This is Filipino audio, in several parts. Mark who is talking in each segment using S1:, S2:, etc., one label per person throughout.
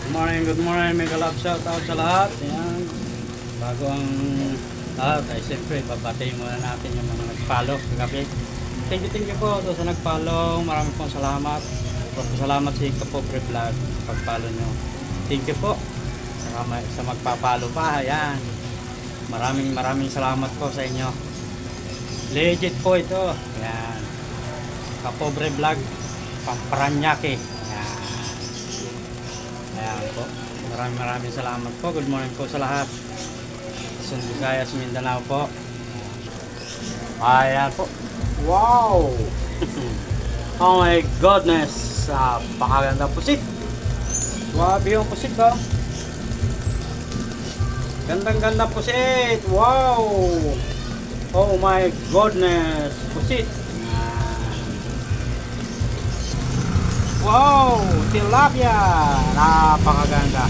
S1: Good morning, mega love shout out sa lahat. Ayan. Bago ang lahat, ay siyempre, babatiin muna natin yung mga nag-follow kagabi. Thank you po sa nag-follow. Maraming pong salamat. Salamat sa Kapobre Vlog pag-follow nyo. Thank you po sa magpa-follow pa. Ayan. Maraming salamat po sa inyo. Legit po ito. Ayan. Kapobre Vlog Paranaque. Ayan po. Maraming salamat po. Good morning po sa lahat. Luzon, Visayas, Mindanao po. Ayan po. Wow! Oh my goodness! Pakaganda pusit. Wabi yung pusit ko. Gandang pusit. Wow! Oh my goodness! Pusit. Wow! Tilapia! Napakaganda.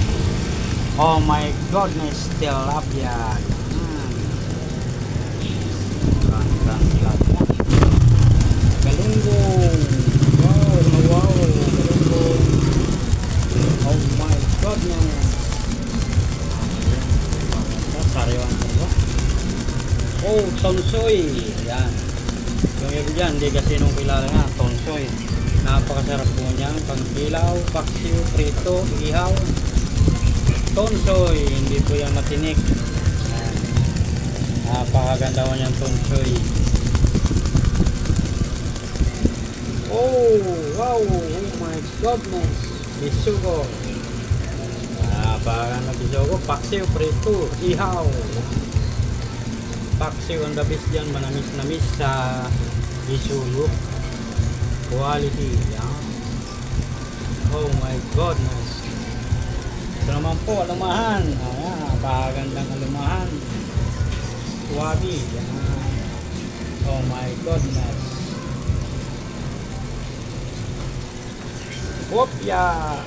S1: Oh my goodness! Tilapia. Gandang tilapia. Galunggong. Wow! Galunggong. Oh my goodness! Sariwan ko. Oh, tonsoy. Yan. Yung iba dyan, hindi kasi nung kilala nga, tonsoy. Napakasarap po niyan, pangkilaw, paksiw, prito, ihaw, tonsoy, hindi po yan matinik. Napakaganda po niyan tonsoy. Oh wow, oh my goodness, bisugo. Napakaganda bisugo, paksiw, prito, ihaw. Paksiw ang dabis dyan, manamis sa bisugo. Quality, yan. Oh my goodness. Ito naman po, alumahan. Ayan, napakagandang alumahan. Wabi, yan. Oh my goodness. Opya.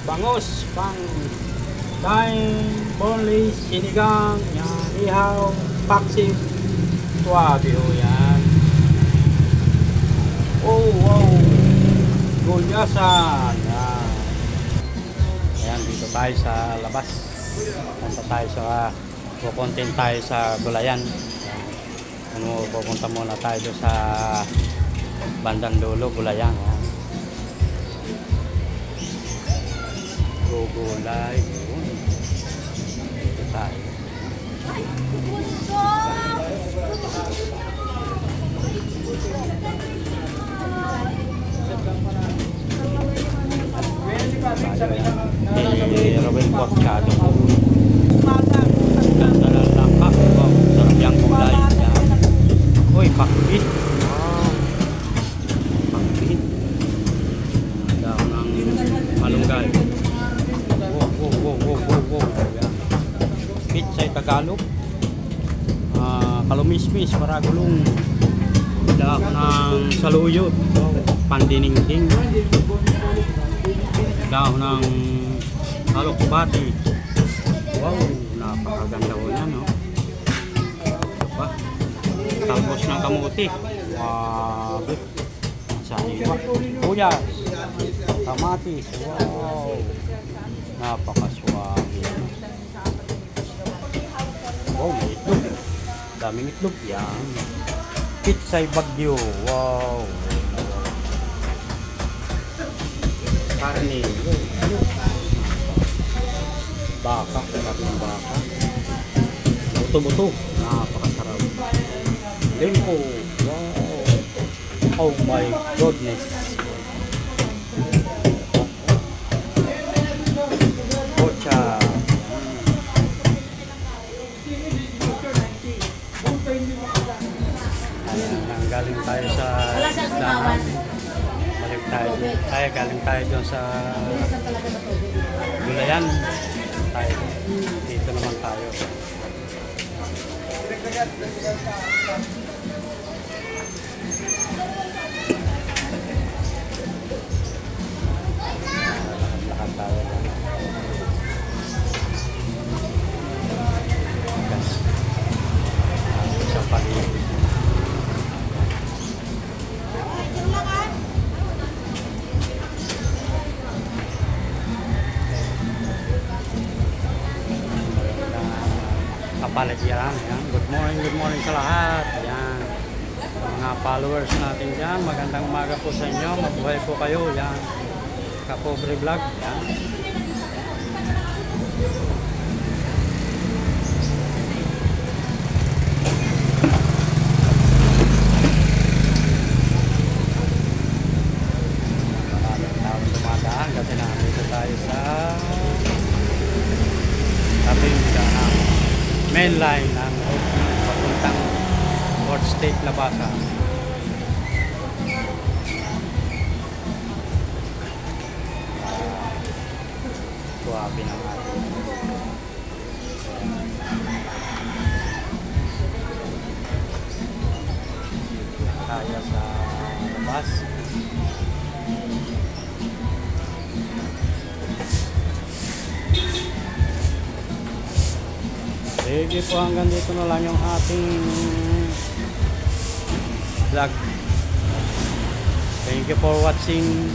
S1: Bangus, pang kain, boneless, sinigang, yan, ihaw, paksiw. Wabi ho yan. Oh wow, gulyasan. Ayan, dito tayo sa labas. Punta tayo sa pupuntin tayo sa gulayan. Pupunta muna tayo sa bandang dulo, gulayan. Gulay. Dito tayo. Robin Porcado. Ganda ng langka. Wow, sarap yung gulay. Uy, pakbit. Wow. Pakbit. Daw ng malunggay. Wow. Pitsay Tagalog. Kalumismis, paragulong. Daw ng saluyot. Wow, pandiningding. Daw ng halokbati. Wow, napakaganda ko yan, no? Ito pa. Talbos ng kamuti. Wow. Saniwa. Buyas. Kamatis. Wow. Napakaswabe. Wow, may itlog. Daming itlog. Yan. Pitsay Bagyo. Wow. Karne. Baka, maraming baka. Buto-buto. Napakasarap. Lengko. Wow. Oh my goodness. Pocha. Galing tayo sa isdahan. Galing tayo doon sa gulayan. Dito naman tayo. Lakad tayo. Sa paligid. kapaligiran. Yan. Good morning sa lahat. Yan. Mga followers natin dyan, magandang umaga po sa inyo. Mabuhay po kayo. Yan. Kapobre Vlog. Yan. Maraming taong dumadaan kasi nandito tayo sa tabing main line ng papuntang Port State Labasa. Suwabe ng ating kaya sa labas. Sige po, hanggang dito na lang yung ating vlog. Thank you for watching.